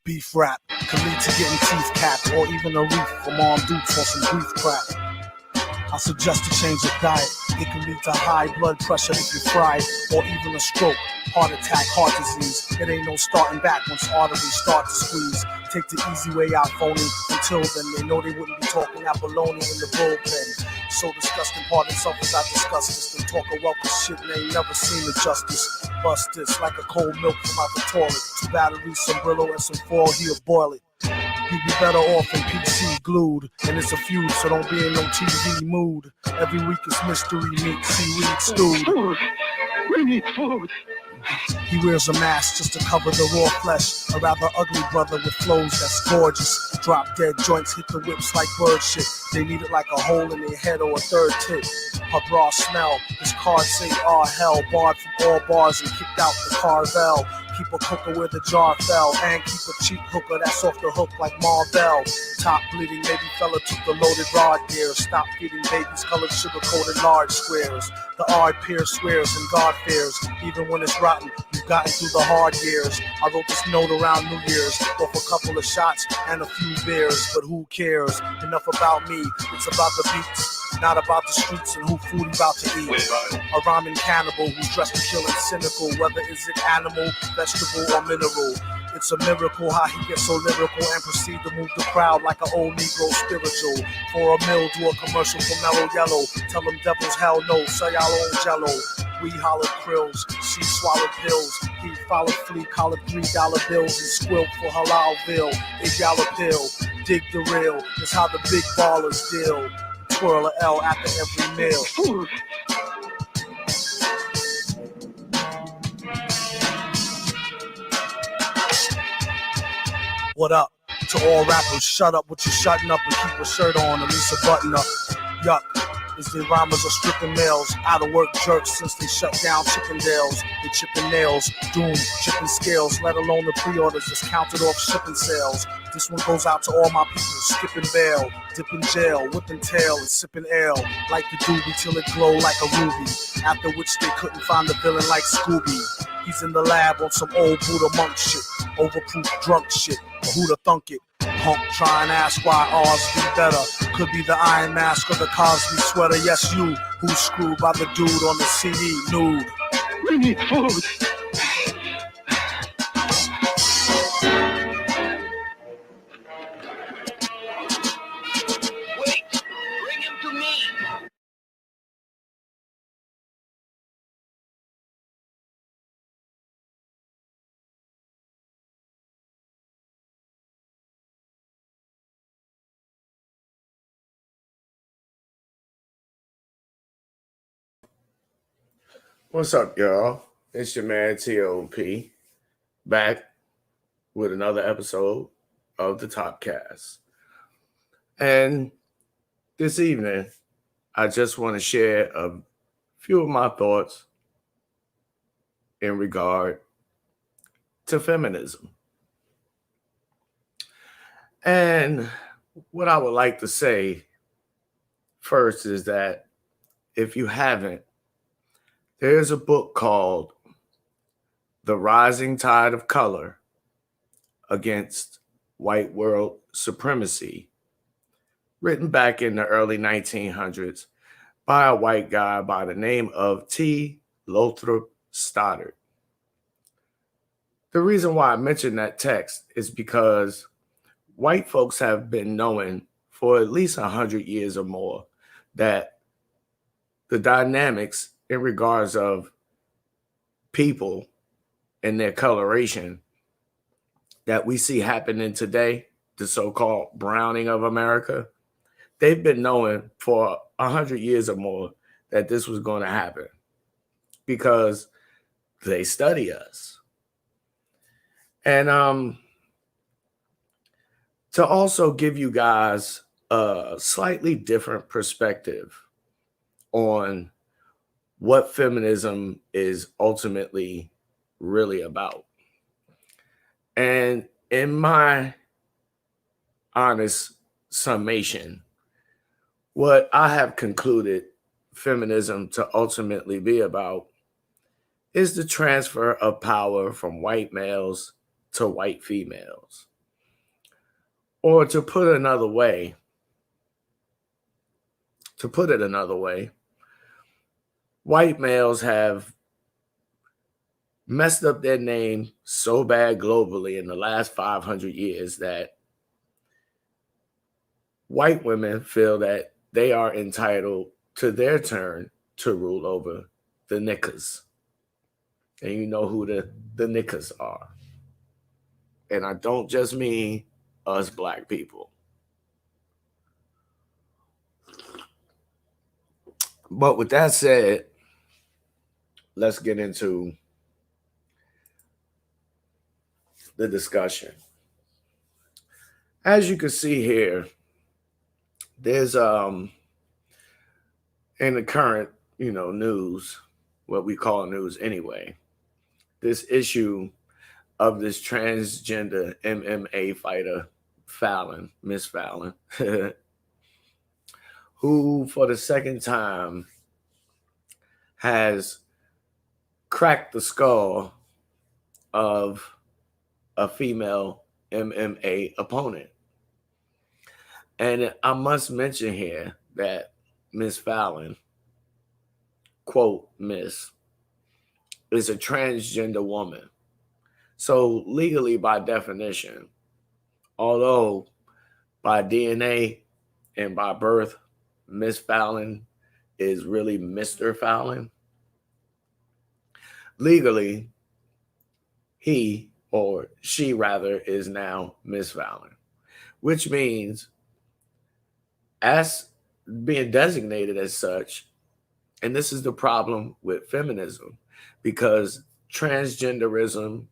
Beef rap can lead to getting teeth capped or even a reef from armed dudes on some beef crap. I suggest to change your diet. It can lead to high blood pressure if you fry it, or even a stroke, heart attack, heart disease. It ain't no starting back once arteries start to squeeze. Take the easy way out, phony. Until then, they know they wouldn't be talking that baloney in the bullpen. So disgusting, part itself as I discuss this. They talk a wealth of shit and ain't never seen the justice. Bust this like a cold milk from out the toilet. 2 batteries, some Brillo, and some foil, he'll boil it. You'd be better off in PC glued. And it's a feud, so don't be in no TV mood. Every week is mystery meat, seaweed stewed. Food. We need food. He wears a mask just to cover the raw flesh. A rather ugly brother with flows that's gorgeous. Drop dead joints hit the whips like bird shit. They need it like a hole in their head or a third tip. Her bra smell, his cards say hell. Barred from all bars and kicked out the Carvel. Keep a cooker where the jar fell. And keep a cheap hooker that's off the hook like Marvel. Top bleeding, maybe fella took the loaded rod gear. Stop feeding babies colored sugar-coated large squares. The ard peer swears and God fears. Even when it's rotten, you've gotten through the hard years. I wrote this note around New Year's. Off a couple of shots and a few beers. But who cares? Enough about me. It's about the beats. Not about the streets and who food he about to eat. A rhyming cannibal who's dressed to kill and cynical. Whether is it animal, vegetable, or mineral. It's a miracle how he gets so lyrical and proceed to move the crowd like an old Negro spiritual. For a meal, do a commercial for Mellow Yellow. Tell them devils hell no, sell y'all own jello. We hollowed krills, she swallowed pills. He followed flea, collared $3 bills and squilt for Halalville. If y'all appeal, dig the real. It's how the big ballers deal. Twirl a L after every meal. Food. What up? To all rappers, shut up with your shutting up and keep a shirt on, at least a button up. Yuck. Is the rhymers are stripping males, out of work jerks since they shut down Chippendales. They chipping nails, doom, chipping scales, let alone the pre-orders that's counted off shipping sales. This one goes out to all my people, skipping bail, dipping jail, whipping tail and sipping ale. Like the doobie till it glow like a ruby, after which they couldn't find the villain like Scooby. He's in the lab on some old Buddha monk shit, overproof drunk shit, but who'da thunk it? Punk try and ask why ours be better. Could be the Iron Mask or the Cosby sweater. Yes, you, who's screwed by the dude on the CD, nude. We need food. Wait, bring him to me. What's up, y'all? It's your man T.O.P. back with another episode of the Topcast. And this evening, I just want to share a few of my thoughts in regard to feminism. And what I would like to say first is that if you haven't, there's a book called The Rising Tide of Color Against White World Supremacy, written back in the early 1900s by a white guy by the name of T. Lothrop Stoddard. The reason why I mention that text is because white folks have been knowing for at least 100 years or more that the dynamics in regards of people and their coloration that we see happening today, the so-called browning of America, they've been knowing for 100 years or more that this was going to happen because they study us. And to also give you guys a slightly different perspective on what feminism is ultimately really about. And in my honest summation, what I have concluded feminism to ultimately be about is the transfer of power from white males to white females. Or to put it another way, white males have messed up their name so bad globally in the last 500 years that white women feel that they are entitled to their turn to rule over the niggas. And you know who the niggas are. And I don't just mean us black people. But with that said, let's get into the discussion. As you can see here, there's in the current, news, what we call news anyway, this issue of this transgender MMA fighter, Miss Fallon, who for the second time has cracked the skull of a female MMA opponent. And I must mention here that Miss Fallon, quote, Miss, is a transgender woman. So legally, by definition, although by DNA and by birth, Miss Fallon is really Mr. Fallon, legally, he or she rather is now Miss Fallon, which means as being designated as such, and this is the problem with feminism, because transgenderism,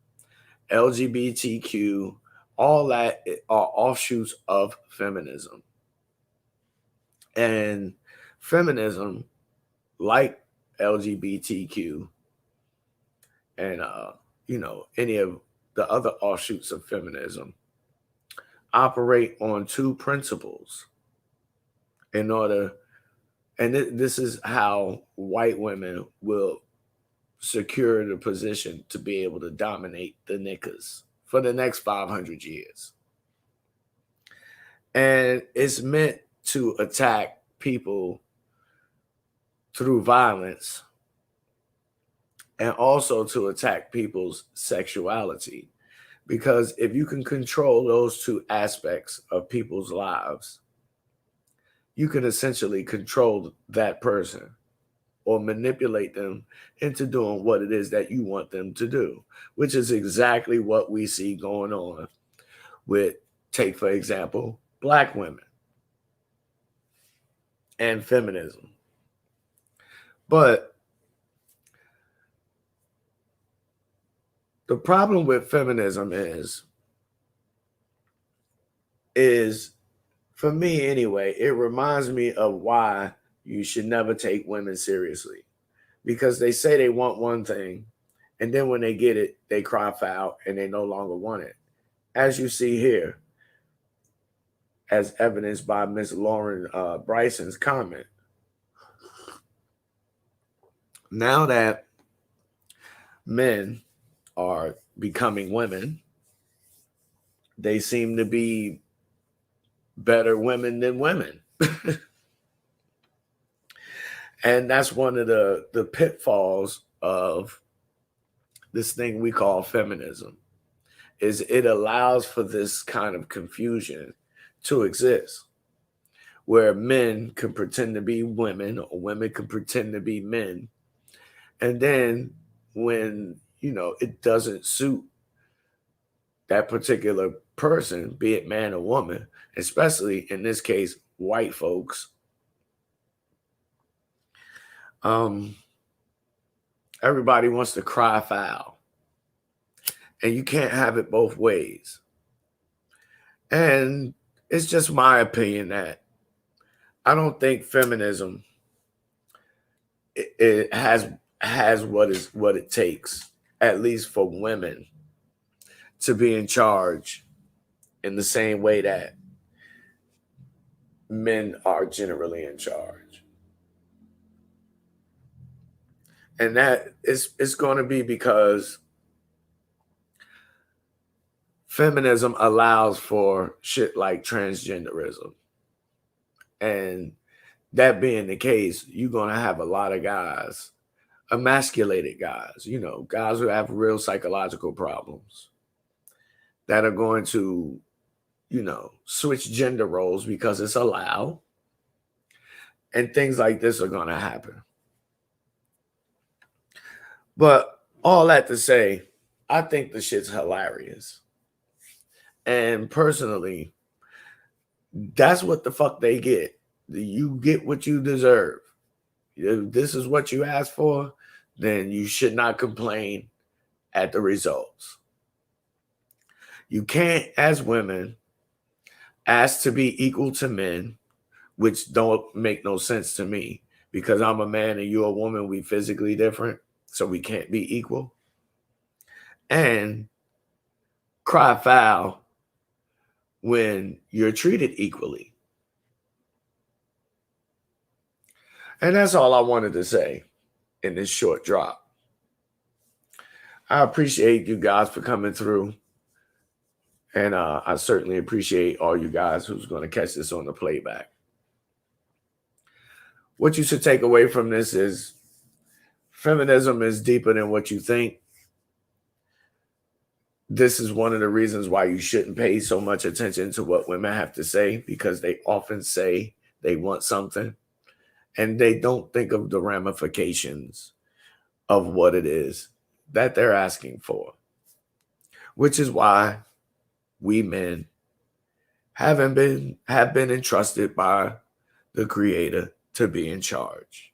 LGBTQ, all that are offshoots of feminism. And feminism, like LGBTQ and any of the other offshoots of feminism, operate on two principles in order, and this is how white women will secure the position to be able to dominate the niggas for the next 500 years. And it's meant to attack people through violence and also to attack people's sexuality. Because if you can control those two aspects of people's lives, you can essentially control that person or manipulate them into doing what it is that you want them to do, which is exactly what we see going on with, take for example, Black women and feminism. But the problem with feminism is for me anyway, it reminds me of why you should never take women seriously, because they say they want one thing, and then when they get it, they cry foul and they no longer want it. As you see here, as evidenced by Miss Lauren Bryson's comment. Now that men are becoming women, they seem to be better women than women. And that's one of the pitfalls of this thing we call feminism, is it allows for this kind of confusion to exist, where men can pretend to be women or women can pretend to be men. And then when, it doesn't suit that particular person, be it man or woman, especially in this case, white folks, everybody wants to cry foul. And you can't have it both ways. And it's just my opinion that I don't think feminism it has what it takes, at least for women, to be in charge in the same way that men are generally in charge. And that it's going to be because feminism allows for shit like transgenderism. And that being the case, you're going to have a lot of guys, emasculated guys, guys who have real psychological problems that are going to, switch gender roles because it's allowed. And things like this are going to happen. But all that to say, I think the shit's hilarious. And personally, that's what the fuck they get. You get what you deserve. If this is what you asked for, then you should not complain at the results. You can't, as women, ask to be equal to men, which don't make no sense to me, because I'm a man and you're a woman. We physically different, so we can't be equal. And cry foul when you're treated equally. And that's all I wanted to say in this short drop. I appreciate you guys for coming through. And I certainly appreciate all you guys who's going to catch this on the playback. What you should take away from this is feminism is deeper than what you think. This is one of the reasons why you shouldn't pay so much attention to what women have to say, because they often say they want something and they don't think of the ramifications of what it is that they're asking for, which is why we men have been entrusted by the Creator to be in charge.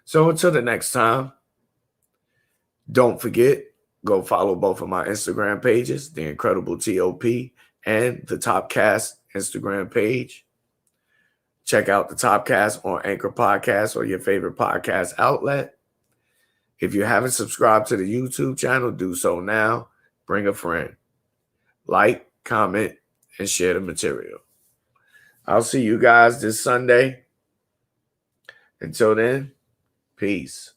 So until the next time, don't forget, go follow both of my Instagram pages, The Incredible T.O.P. and the Topcast Instagram page. Check out the Topcast on Anchor Podcast or your favorite podcast outlet. If you haven't subscribed to the YouTube channel, do so now. Bring a friend. Like, comment, and share the material. I'll see you guys this Sunday. Until then, peace.